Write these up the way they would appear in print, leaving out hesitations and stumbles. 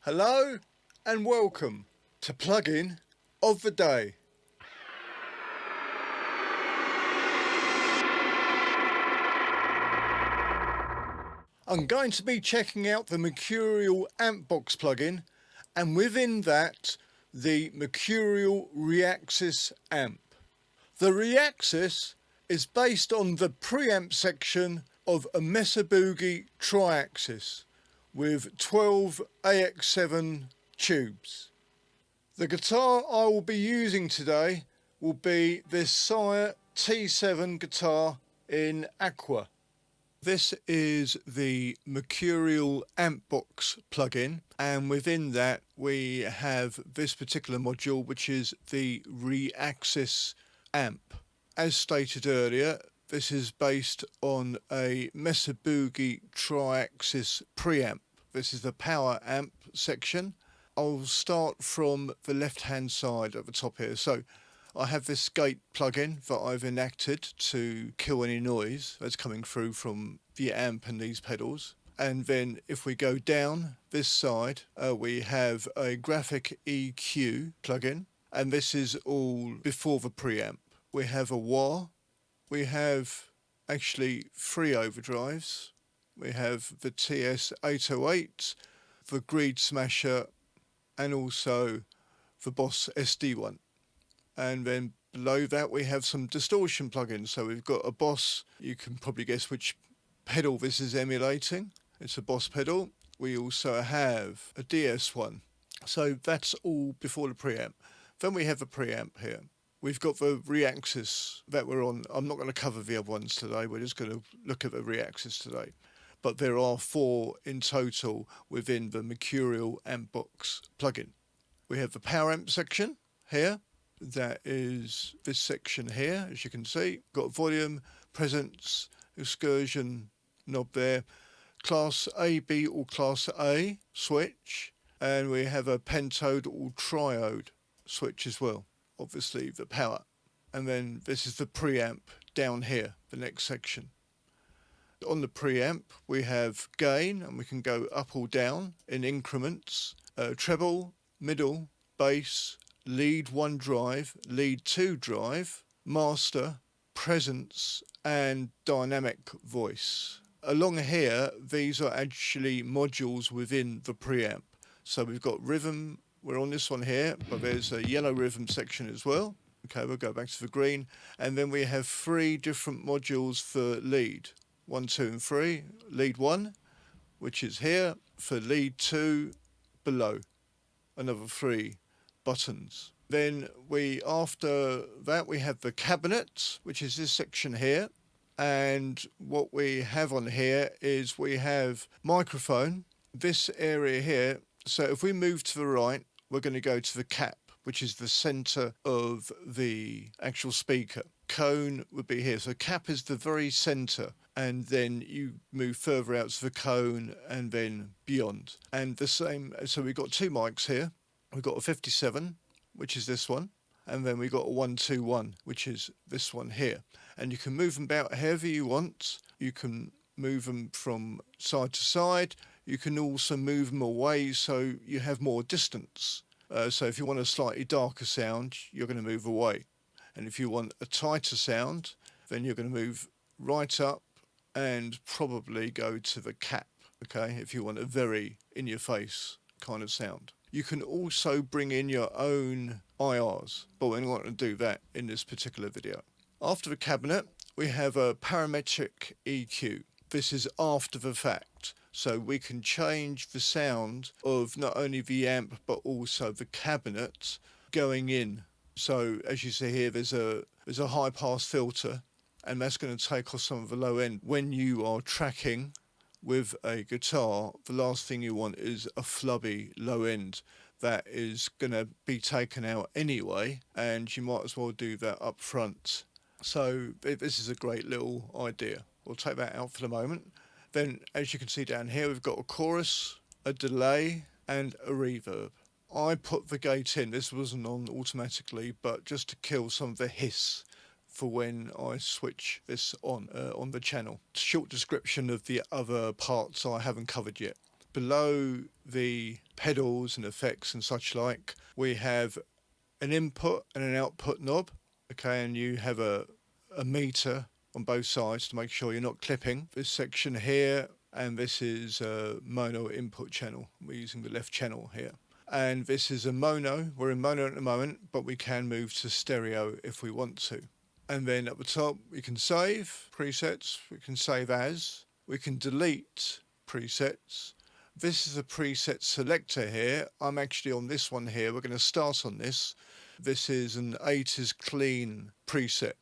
Hello and welcome to Plugin of the Day. I'm going to be checking out the Mercurial Amp Box plugin, and within that the Mercurial Reaxis Amp. The Reaxis is based on the preamp section of a Mercuriall Triaxis with 12 AX7 tubes. The guitar I will be using today will be this Sire T7 guitar in Aqua. This is the Mercurial Amp Box plugin, and within that we have this particular module, which is the Reaxis Amp. As stated earlier, this is based on a Mercuriall Triaxis preamp. This is the power amp section. I'll start from the left hand side at the top here. So I have this gate plugin that I've enacted to kill any noise that's coming through from the amp and these pedals. And then if we go down this side, we have a graphic EQ plugin, and this is all before the preamp. We have a wah, we have actually 3 overdrives, we have the TS808, the Greed Smasher, and also the Boss SD1. And then below that we have some distortion plugins. So we've got a Boss, you can probably guess which pedal this is emulating. It's a Boss pedal. We also have a DS one. So that's all before the preamp. Then we have a preamp here. We've got the Reaxis that we're on. I'm not going to cover the other ones today. We're just going to look at the Reaxis today. But there are 4 in total within the Mercurial Amp Box plugin. We have the power amp section here. That is this section here, as you can see. Got volume, presence, excursion knob there, class A, B or class A switch, and we have a pentode or triode switch as well, obviously the power. And then this is the preamp down here, the next section. On the preamp we have gain, and we can go up or down in increments, treble, middle, bass, lead 1 drive, lead 2 drive, master, presence and dynamic voice. Along here these are actually modules within the preamp. So we've got rhythm, we're on this one here, but there's a yellow rhythm section as well. Okay, we'll go back to the green, and then we have 3 different modules for lead, 1, 2 and 3. Lead 1, which is here, for lead 2 below, another 3 buttons. Then after that we have the cabinet, which is this section here, and what we have on here is we have microphone, this area here. So if we move to the right, we're going to go to the cap, which is the center of the actual speaker. Cone would be here, so cap is the very center, and then you move further out to the cone and then beyond. And the same, so we've got 2 mics here. We've got a 57, which is this one, and then we've got a 121, which is this one here. And you can move them about however you want. You can move them from side to side. You can also move them away so you have more distance. So if you want a slightly darker sound, you're going to move away. And if you want a tighter sound, then you're going to move right up and probably go to the cap, okay, if you want a very in-your-face kind of sound. You can also bring in your own IRs, but we're not going to do that in this particular video. After the cabinet, we have a parametric EQ. This is after the fact, so we can change the sound of not only the amp but also the cabinet going in. So as you see here, there's a high pass filter, and that's going to take off some of the low end. When you are tracking with a guitar, the last thing you want is a flubby low end. That is going to be taken out anyway, and you might as well do that up front. So this is a great little idea. We'll take that out for the moment. Then, as you can see down here, we've got a chorus, a delay and a reverb. I put the gate in, this wasn't on automatically, but just to kill some of the hiss for when I switch this on the channel. Short description of the other parts I haven't covered yet. below the pedals and effects and such like, we have an input and an output knob. Okay, and you have a meter on both sides to make sure you're not clipping. This section here, and this is a mono input channel. We're using the left channel here. And this is a mono. We're in mono at the moment, but we can move to stereo if we want to. And then at the top, we can save presets. We can save as. We can delete presets. This is a preset selector here. I'm actually on this one here. We're going to start on this. This is an 80s clean preset.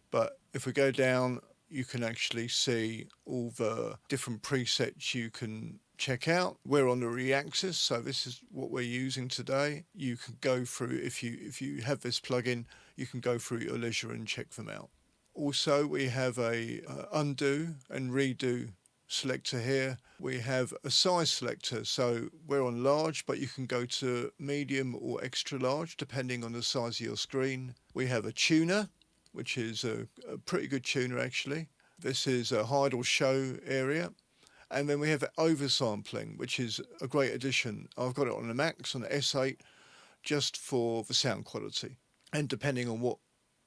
But if we go down, you can actually see all the different presets you can check out. We're on the Reaxis, so this is what we're using today. You can go through, if you have this plugin, you can go through at your leisure and check them out. Also, we have a undo and redo selector here. We have a size selector, so we're on large, but you can go to medium or extra large depending on the size of your screen. We have a tuner, which is a pretty good tuner actually. This is a hide or show area. And then we have oversampling, which is a great addition. I've got it on the Max, on the S8, just for the sound quality. And depending on what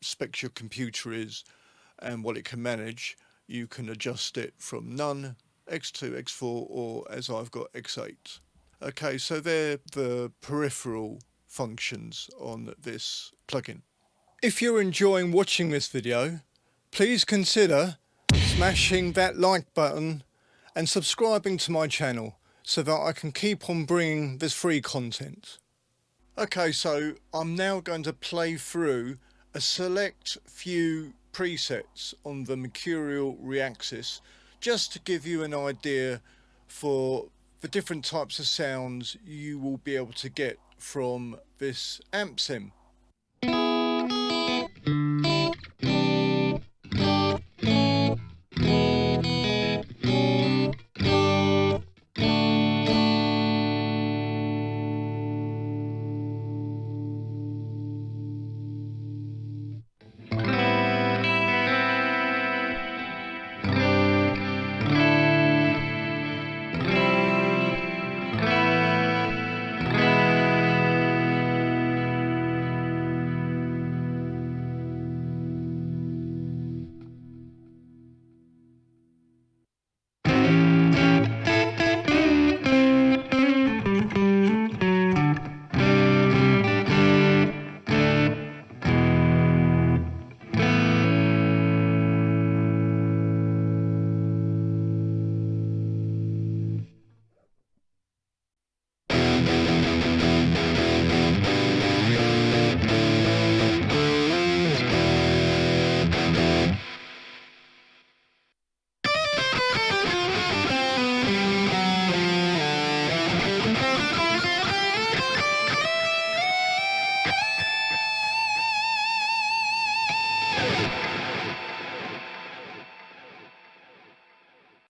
specs your computer is and what it can manage, you can adjust it from none, X2, X4, or as I've got, X8. Okay, so they're the peripheral functions on this plugin. If you're enjoying watching this video, please consider smashing that like button and subscribing to my channel so that I can keep on bringing this free content. Okay, so I'm now going to play through a select few presets on the Mercuriall Reaxis just to give you an idea for the different types of sounds you will be able to get from this amp sim.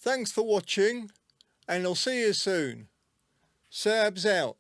Thanks for watching, and I'll see you soon. Sabs out.